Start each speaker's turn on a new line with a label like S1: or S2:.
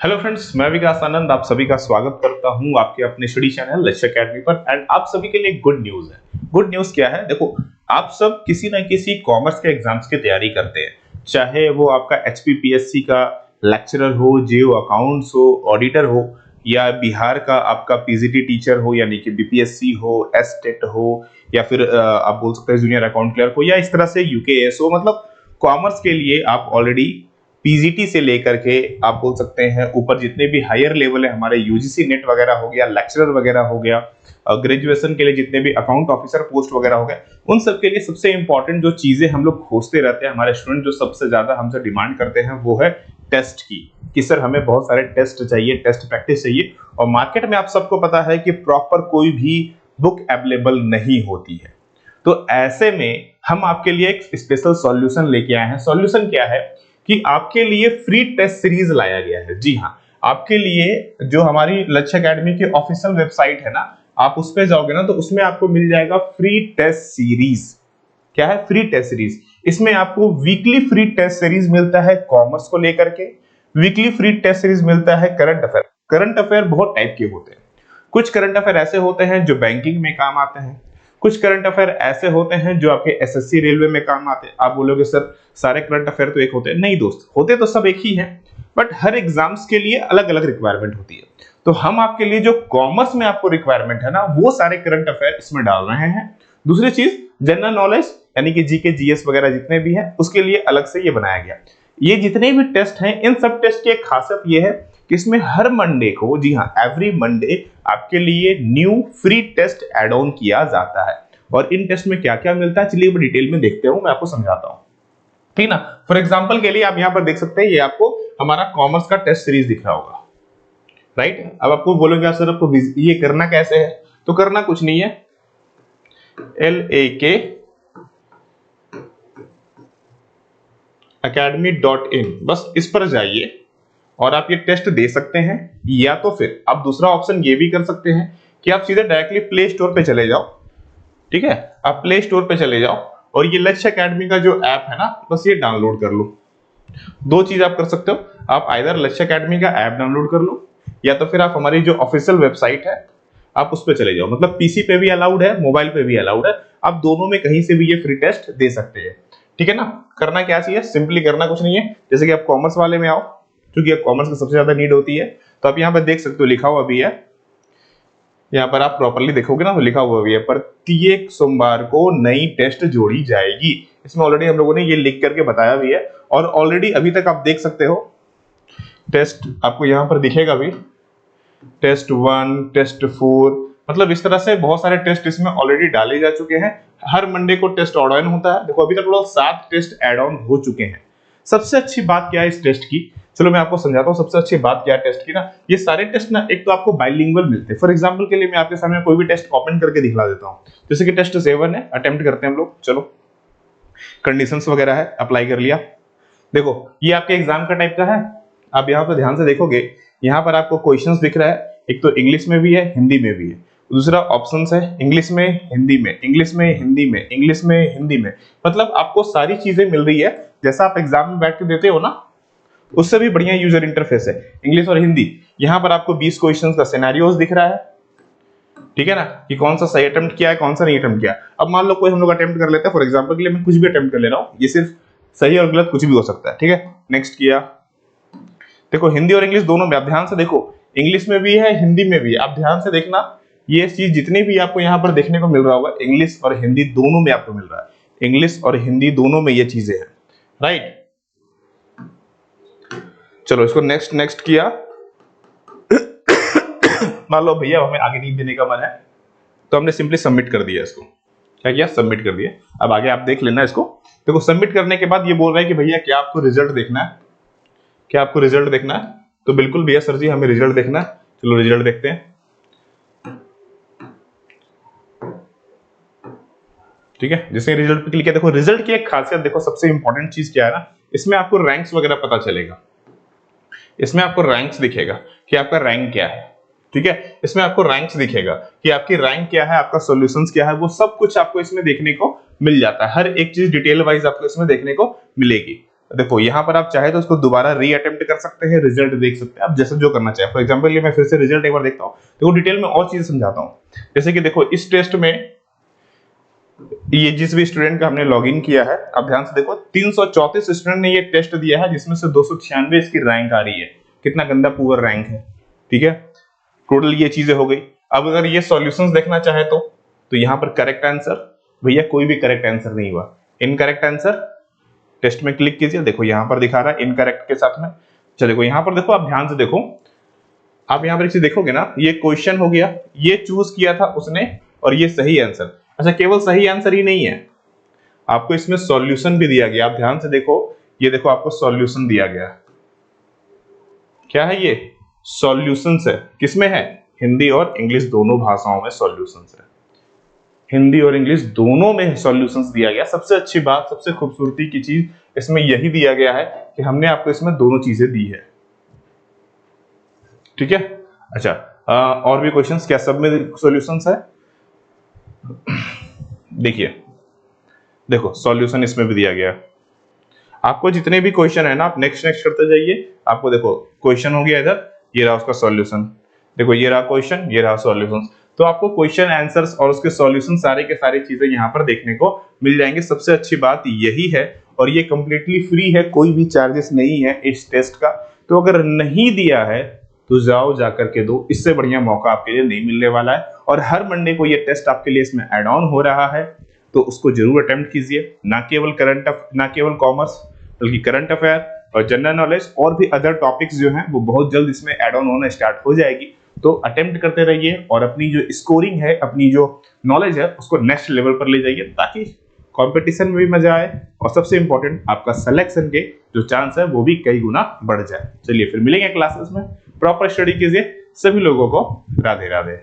S1: Hello friends, मैं विकास आनंद आप सभी का स्वागत करता हूं आपके अपने स्टडी चैनल लक्ष्य एकेडमी पर। एंड आप सभी के लिए गुड न्यूज है। गुड न्यूज क्या है? देखो, आप सब किसी ना किसी कॉमर्स के एग्जाम्स की तैयारी करते हैं, चाहे वो आपका एचपीपीएससी का लेक्चरर हो, जेईई अकाउंट्स हो, ऑडिटर हो, या बिहार का आपका पीजीटी टीचर हो यानी कि बीपीएससी हो, एसटेट हो, या फिर आप बोल सकते हैं जूनियर अकाउंट क्लर्क हो, या इस तरह से यूकेएस हो। मतलब कॉमर्स के लिए आप ऑलरेडी पीजीटी से लेकर के आप बोल सकते हैं ऊपर जितने भी हायर लेवल है, हमारे यूजीसी नेट वगैरह हो गया, लेक्चरर वगैरह हो गया, ग्रेजुएशन के लिए जितने भी अकाउंट ऑफिसर पोस्ट वगैरह हो गए, उन सब के लिए सबसे इंपॉर्टेंट जो चीजें हम लोग खोजते रहते हैं, हमारे स्टूडेंट जो सबसे ज्यादा हमसे डिमांड करते हैं वो है टेस्ट की। कि सर हमें बहुत सारे टेस्ट चाहिए, टेस्ट प्रैक्टिस चाहिए। और मार्केट में आप सबको पता है कि प्रॉपर कोई भी बुक अवेलेबल नहीं होती है। तो ऐसे में हम आपके लिए एक स्पेशल सॉल्यूशन लेके आए हैं। सॉल्यूशन क्या है कि आपके लिए फ्री टेस्ट सीरीज लाया गया है। जी हाँ, आपके लिए जो हमारी लक्ष्य एकेडमी की ऑफिशियल वेबसाइट है ना, आप उस पे जाओगे ना तो उसमें आपको मिल जाएगा फ्री टेस्ट सीरीज। क्या है? Free test series. इसमें आपको वीकली फ्री टेस्ट सीरीज मिलता है कॉमर्स को लेकर के, वीकली फ्री टेस्ट सीरीज मिलता है करंट अफेयर। करंट अफेयर बहुत टाइप के होते हैं। कुछ करंट अफेयर ऐसे होते हैं जो बैंकिंग में काम आते हैं, कुछ करंट अफेयर ऐसे होते हैं जो आपके एसएससी रेलवे में काम आते हैं। आप बोलोगे सर सारे करंट अफेयर तो एक होते हैं। नहीं दोस्त, होते तो सब एक ही हैं, बट हर एग्जाम्स के लिए अलग अलग रिक्वायरमेंट होती है। तो हम आपके लिए जो कॉमर्स में आपको रिक्वायरमेंट है ना, वो सारे करंट अफेयर इसमें डाल रहे हैं। दूसरी चीज, जनरल नॉलेज यानी कि जीके जीएस वगैरह जितने भी हैं उसके लिए अलग से ये बनाया गया। ये जितने भी टेस्ट हैं, इन सब टेस्ट की एक खासियत ये है कि इसमें हर मंडे को, जी हाँ एवरी मंडे, आपके लिए new free test add on किया जाता है। और इन टेस्ट में क्या क्या मिलता है चलिए डिटेल में देखते हूं, मैं आपको समझाता हूं, ठीक ना। फॉर एग्जांपल के लिए आप यहां पर देख सकते हैं, ये आपको हमारा कॉमर्स का टेस्ट सीरीज दिख रहा होगा, राइट। अब आपको बोलोगे सर आपको ये करना कैसे है? तो करना कुछ नहीं है, LAK academy.in, बस इस पर जाइए और आप ये टेस्ट दे सकते हैं। या तो फिर आप दूसरा ऑप्शन ये भी कर सकते हैं कि आप सीधे डायरेक्टली प्ले स्टोर पे चले जाओ। ठीक है, आप प्ले स्टोर पे चले जाओ और ये लक्ष्य एकेडमी का जो ऐप है ना, बस ये डाउनलोड कर लो। दो चीज आप कर सकते हो, आप आइदर लक्ष्य एकेडमी का ऐप डाउनलोड कर लो, या तो फिर आप हमारी जो ऑफिशियल वेबसाइट है आप उस पे चले जाओ। मतलब पीसी पे भी अलाउड है, मोबाइल पे भी अलाउड है, आप दोनों में कहीं से भी ये फ्री टेस्ट दे सकते हैं। ठीक है ना। करना क्या चाहिए? सिंपली करना कुछ नहीं है, जैसे कि आप कॉमर्स वाले में आओ, क्योंकि कॉमर्स की सबसे ज्यादा नीड होती है। तो आप यहाँ पे देख सकते हो, लिखा हुआ भी है, यहाँ पर आप प्रॉपर्ली देखोगे ना तो लिखा हुआ भी है, प्रत्येक सोमवार को नई टेस्ट जोड़ी जाएगी। इसमें ऑलरेडी हम लोगों ने ये लिख करके बताया भी है, और ऑलरेडी अभी तक आप देख सकते हो टेस्ट आपको यहाँ पर दिखेगा भी, टेस्ट 1, टेस्ट 4, मतलब इस तरह से बहुत सारे टेस्ट इसमें ऑलरेडी डाले जा चुके हैं। हर मंडे को टेस्ट ऑड ऑन होता है। देखो अभी तक टोटल 7 टेस्ट एड ऑन हो चुके हैं। सबसे अच्छी बात क्या है इस टेस्ट की, चलो मैं आपको समझाता हूँ सबसे अच्छी बात क्या है टेस्ट की ना। ये सारे टेस्ट ना एक तो आपको बाइलिंगुअल मिलते हैं। फॉर एग्जांपल के लिए मैं आपके सामने कोई भी टेस्ट ओपन करके दिखला देता हूँ। जैसे कि टेस्ट 7 है, अटेम्प्ट करते हैं हम लोग। चलो, कंडीशंस वगैरह है, अप्लाई कर लिया। देखो ये आपके एग्जाम का टाइप का है। आप यहाँ पर ध्यान से देखोगे, यहाँ पर आपको क्वेश्चंस दिख रहा है, एक तो इंग्लिश में भी है, हिंदी में भी है। दूसरा ऑप्शन है इंग्लिश में, हिंदी में, इंग्लिश में, हिंदी में, इंग्लिश में, हिंदी में। मतलब आपको सारी चीजें मिल रही है जैसा आप एग्जाम में बैठ के देते हो ना, उससे भी बढ़िया यूजर इंटरफेस है, इंग्लिश और हिंदी। यहाँ पर आपको 20 क्वेश्चंस का सिनेरियोस दिख रहा है, ठीक है ना, कि कौन सा सही अटेम्प्ट किया है, कौन सा नहीं अटेम्प्ट किया। अब मान लो कोई हम लोग अटेम्प्ट कर लेते हैं, फॉर एग्जांपल के लिए मैं कुछ भी अटेम्प्ट कर ले रहा हूँ, ये सिर्फ सही और गलत कुछ भी हो सकता है, ठीक है। नेक्स्ट किया, देखो हिंदी और इंग्लिश दोनों में, आप ध्यान से देखो, इंग्लिश में भी है, हिंदी में भी है। आप ध्यान से देखना, ये चीज जितनी भी आपको यहाँ पर देखने को मिल रहा होगा, इंग्लिश और हिंदी दोनों में आपको मिल रहा है। इंग्लिश और हिंदी दोनों में ये चीजें हैं, राइट। चलो इसको नेक्स्ट नेक्स्ट किया। मान लो भैया हमें आगे नहीं देने का मन है, तो हमने सिंपली सबमिट कर दिया इसको। क्या किया? सबमिट कर दिया। अब आगे आप देख लेना इसको। देखो सबमिट करने के बाद ये बोल रहा है कि भैया क्या आपको रिजल्ट देखना है, क्या आपको रिजल्ट देखना है? तो बिल्कुल भैया सर जी हमें रिजल्ट देखना है। चलो रिजल्ट देखते हैं, ठीक है। जैसे रिजल्ट पे क्लिक किया, देखो रिजल्ट की एक खासियत देखो, सबसे इंपॉर्टेंट चीज क्या है ना, इसमें आपको रैंक्स वगैरह पता चलेगा। इसमें आपको रैंक्स दिखेगा कि आपका रैंक क्या है, ठीक है। इसमें आपको रैंक्स दिखेगा कि आपकी रैंक क्या है, आपका सॉल्यूशंस क्या है, वो सब कुछ आपको इसमें देखने को मिल जाता है। हर एक चीज डिटेल वाइज आपको इसमें देखने को मिलेगी। देखो यहाँ पर आप चाहे तो उसको दोबारा री अटेम्प्ट कर सकते हैं, रिजल्ट देख सकते हैं, आप जैसे जो करना चाहे। फॉर एग्जांपल ये मैं फिर से रिजल्ट एक बार देखता हूँ, देखो डिटेल में और चीजें समझाता हूँ। जैसे कि देखो इस टेस्ट में ये जिस भी स्टूडेंट का हमने लॉगिन किया है, अब ध्यान से देखो 334 स्टूडेंट ने ये टेस्ट दिया है, जिसमें से 296 इसकी रैंक आ रही है। कितना गंदा पुअर रैंक है, ठीक है। टोटल ये चीजें हो गई। अब अगर ये सॉल्यूशंस देखना चाहे तो यहाँ पर करेक्ट आंसर, भैया कोई भी करेक्ट आंसर नहीं हुआ, इनकरेक्ट आंसर। टेस्ट में क्लिक कीजिए, देखो यहाँ पर दिखा रहा है इनकरेक्ट के साथ में। चलो देखो यहाँ पर देखो, आप ध्यान से देखो, आप यहाँ पर एक चीज देखोगे ना, ये क्वेश्चन हो गया, ये चूज किया था उसने, और ये सही आंसर। अच्छा, केवल सही आंसर ही नहीं है, आपको इसमें सॉल्यूशन भी दिया गया। आप ध्यान से देखो, ये देखो आपको सॉल्यूशन दिया गया। क्या है ये? सॉल्यूशंस है। किसमें है? हिंदी और इंग्लिश दोनों भाषाओं में सॉल्यूशंस है। हिंदी और इंग्लिश दोनों में सॉल्यूशंस दिया गया। सबसे अच्छी बात, सबसे खूबसूरती की चीज इसमें यही दिया गया है कि हमने आपको इसमें दोनों चीजें दी है, ठीक है। अच्छा, और भी क्वेश्चंस? क्या सब में सॉल्यूशंस है? देखिए, देखो सॉल्यूशन इसमें भी दिया गया। आपको जितने भी क्वेश्चन है ना, आप नेक्स्ट करते जाइए। आपको देखो क्वेश्चन हो गया इधर, ये रहा उसका सॉल्यूशन, देखो ये रहा क्वेश्चन, ये रहा सॉल्यूशन। तो आपको क्वेश्चन आंसर्स और उसके सॉल्यूशन सारे के सारी चीजें यहाँ पर देखने को मिल जाएंगे। सबसे अच्छी बात यही है, और ये कंप्लीटली फ्री है, कोई भी चार्जेस नहीं है इस टेस्ट का। तो अगर नहीं दिया है तो जाओ जाकर के दो, इससे बढ़िया मौका आपके लिए नहीं मिलने वाला है। और हर मंडे को ये टेस्ट आपके लिए इसमें ऐड ऑन हो रहा है, तो उसको जरूर अटेम्प्ट कीजिए। ना केवल कॉमर्स, बल्कि करंट अफेयर और जनरल नॉलेज और भी अदर टॉपिक्स जो हैं वो बहुत जल्द इसमें ऐड ऑन होना स्टार्ट हो जाएगी। तो अटेम्प्ट करते रहिए और अपनी जो स्कोरिंग है, अपनी जो नॉलेज है, उसको नेक्स्ट लेवल पर ले जाइए, ताकि कंपटीशन में भी मजा आए, और सबसे इंपॉर्टेंट आपका सिलेक्शन के जो चांस है वो भी कई गुना बढ़ जाए। चलिए फिर मिलेंगे क्लासेस में, प्रॉपर स्टडी कीजिए। सभी लोगों को राधे राधे।